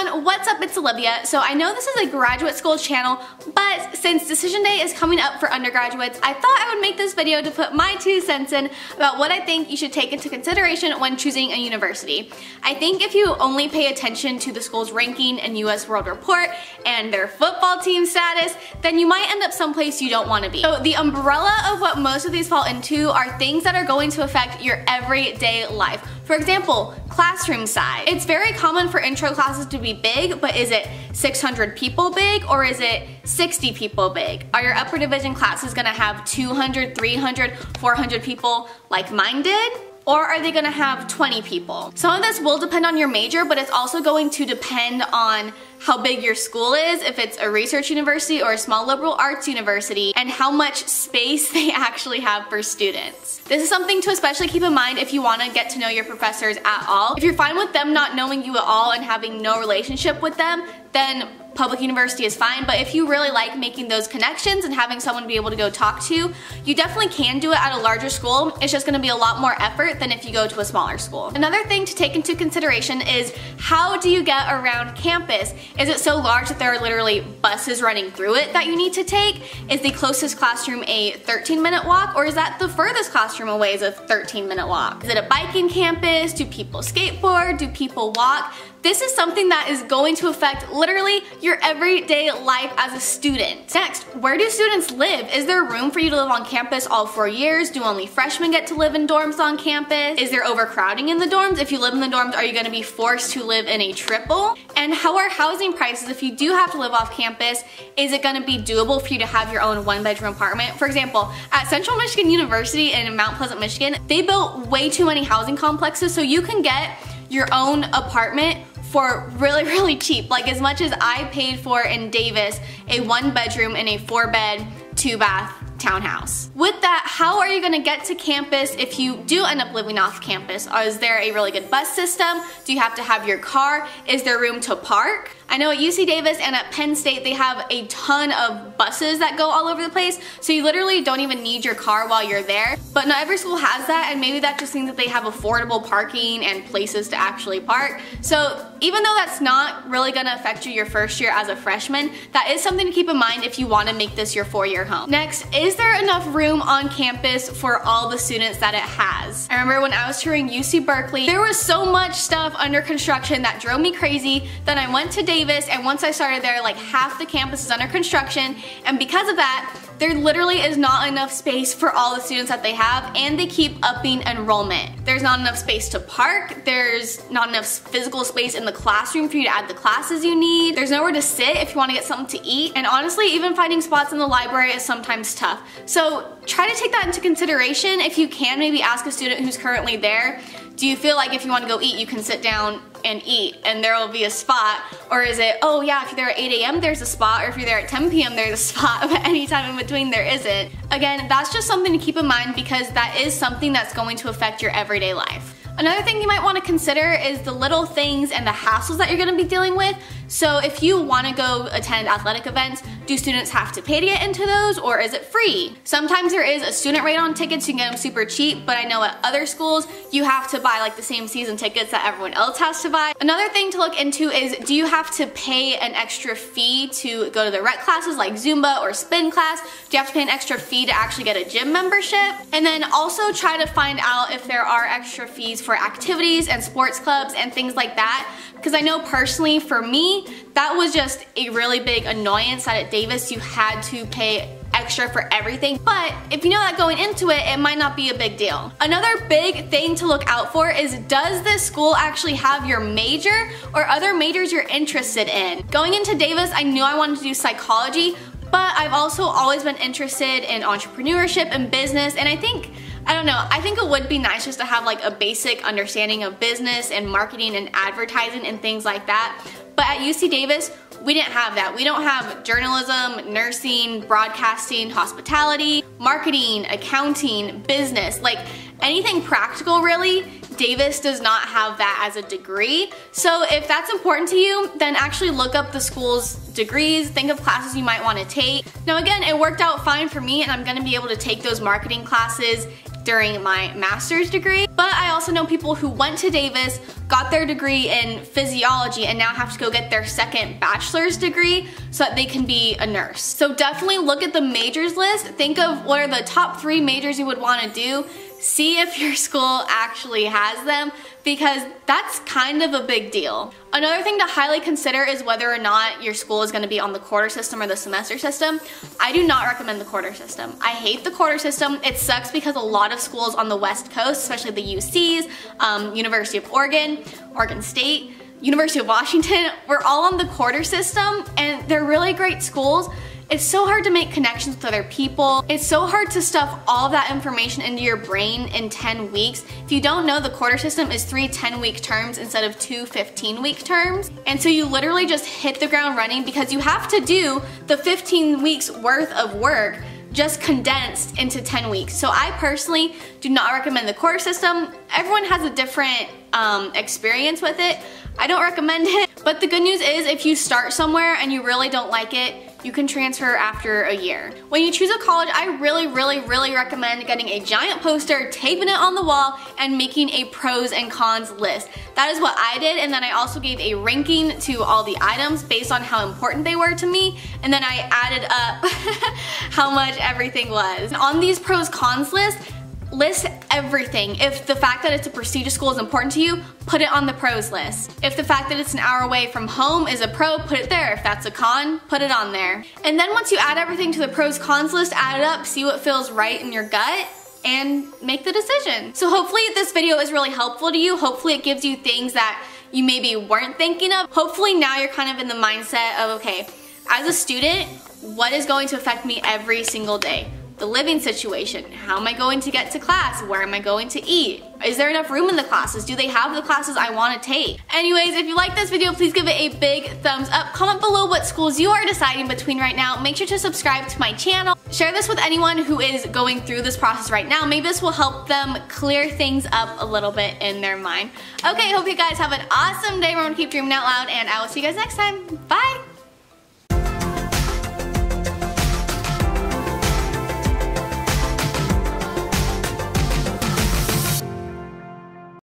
everyone, what's up? It's Olivia. So I know this is a graduate school channel, but since decision day is coming up for undergraduates, I thought I would make this video to put my 2 cents in about what I think you should take into consideration when choosing a university. I think if you only pay attention to the school's ranking and US World Report and their football team status, then you might end up someplace you don't want to be. So the umbrella of what most of these fall into are things that are going to affect your everyday life. For example, classroom size. It's very common for intro classes to be big, but is it 600 people big or is it 60 people big? Are your upper division classes gonna have 200, 300, 400 people like mine did? Or are they gonna have 20 people? Some of this will depend on your major, but it's also going to depend on how big your school is, if it's a research university or a small liberal arts university, and how much space they actually have for students. This is something to especially keep in mind if you want to get to know your professors at all. If you're fine with them not knowing you at all and having no relationship with them, then public university is fine, but if you really like making those connections and having someone to be able to go talk to, you definitely can do it at a larger school. It's just gonna be a lot more effort than if you go to a smaller school. Another thing to take into consideration is how do you get around campus? Is it so large that there are literally buses running through it that you need to take? Is the closest classroom a 13-minute walk, or is that the furthest classroom away is a 13-minute walk? Is it a biking campus? Do people skateboard? Do people walk? This is something that is going to affect literally your everyday life as a student. Next, where do students live? Is there room for you to live on campus all 4 years? Do only freshmen get to live in dorms on campus? Is there overcrowding in the dorms? If you live in the dorms, are you gonna be forced to live in a triple? And how are housing prices if you do have to live off campus? Is it gonna be doable for you to have your own 1-bedroom apartment? For example, at Central Michigan University in Mount Pleasant, Michigan, they built way too many housing complexes, so you can get your own apartment for really cheap, like as much as I paid for in Davis, a 1-bedroom and a 4-bed, 2-bath townhouse. With that, how are you gonna get to campus if you do end up living off campus? Is there a really good bus system? Do you have to have your car? Is there room to park? I know at UC Davis and at Penn State they have a ton of buses that go all over the place, so you literally don't even need your car while you're there. But not every school has that, and maybe that just means that they have affordable parking and places to actually park. So even though that's not really gonna affect you your first year as a freshman, that is something to keep in mind if you wanna make this your 4-year home. Next, is there enough room on campus for all the students that it has? I remember when I was touring UC Berkeley, there was so much stuff under construction that drove me crazy. Then I went to Davis, and once I started there, like half the campus is under construction, and because of that, there literally is not enough space for all the students that they have, and they keep upping enrollment. There's not enough space to park, there's not enough physical space in the classroom for you to add the classes you need, there's nowhere to sit if you want to get something to eat, and honestly, even finding spots in the library is sometimes tough. So try to take that into consideration. If you can, maybe ask a student who's currently there, do you feel like if you want to go eat, you can sit down and eat and there will be a spot? Or is it, oh yeah, if you're there at 8 a.m. there's a spot, or if you're there at 10 p.m. there's a spot, but anytime in between there isn't? Again, that's just something to keep in mind because that is something that's going to affect your everyday life. Another thing you might want to consider is the little things and the hassles that you're going to be dealing with. So if you want to go attend athletic events, do students have to pay to get into those, or is it free? Sometimes there is a student rate on tickets, you can get them super cheap, but I know at other schools you have to buy like the same season tickets that everyone else has to buy. Another thing to look into is, do you have to pay an extra fee to go to the rec classes like Zumba or spin class? Do you have to pay an extra fee to actually get a gym membership? And then also try to find out if there are extra fees for activities and sports clubs and things like that, because I know personally for me, that was just a really big annoyance that at Davis you had to pay extra for everything, but if you know that going into it, it might not be a big deal. Another big thing to look out for is, does this school actually have your major or other majors you're interested in? Going into Davis, I knew I wanted to do psychology, but I've also always been interested in entrepreneurship and business, and I think it would be nice just to have like a basic understanding of business and marketing and advertising and things like that. But at UC Davis, we didn't have that. We don't have journalism, nursing, broadcasting, hospitality, marketing, accounting, business, like anything practical really. Davis does not have that as a degree. So if that's important to you, then actually look up the school's degrees, think of classes you might want to take. Now again, it worked out fine for me, and I'm going to be able to take those marketing classes during my master's degree, but I also know people who went to Davis, got their degree in physiology, and now have to go get their second bachelor's degree so that they can be a nurse. So definitely look at the majors list, think of what are the top 3 majors you would want to do, see if your school actually has them, because that's kind of a big deal. Another thing to highly consider is whether or not your school is going to be on the quarter system or the semester system. I do not recommend the quarter system. I hate the quarter system. It sucks because a lot of schools on the West Coast, especially the UCs, University of Oregon, Oregon State, University of Washington, we're all on the quarter system, and they're really great schools. It's so hard to make connections with other people. It's so hard to stuff all of that information into your brain in 10 weeks. If you don't know, the quarter system is 3 10-week terms instead of 2 15-week terms. And so you literally just hit the ground running because you have to do the 15 weeks worth of work just condensed into 10 weeks. So I personally do not recommend the quarter system. Everyone has a different experience with it. I don't recommend it, but the good news is if you start somewhere and you really don't like it, you can transfer after a year. When you choose a college, I really recommend getting a giant poster, taping it on the wall, and making a pros and cons list. That is what I did, and then I also gave a ranking to all the items based on how important they were to me, and then I added up how much everything was. On these pros cons list everything. If the fact that it's a prestigious school is important to you, put it on the pros list. If the fact that it's an hour away from home is a pro, put it there. If that's a con, put it on there. And then once you add everything to the pros cons list, add it up, see what feels right in your gut, and make the decision. So hopefully this video is really helpful to you. Hopefully it gives you things that you maybe weren't thinking of. Hopefully now you're kind of in the mindset of, okay, as a student, what is going to affect me every single day? The living situation. How am I going to get to class? Where am I going to eat? Is there enough room in the classes? Do they have the classes I want to take? Anyways, if you like this video, please give it a big thumbs up. Comment below what schools you are deciding between right now. Make sure to subscribe to my channel. Share this with anyone who is going through this process right now. Maybe this will help them clear things up a little bit in their mind. Okay, hope you guys have an awesome day. Remember to keep dreaming out loud, and I will see you guys next time. Bye!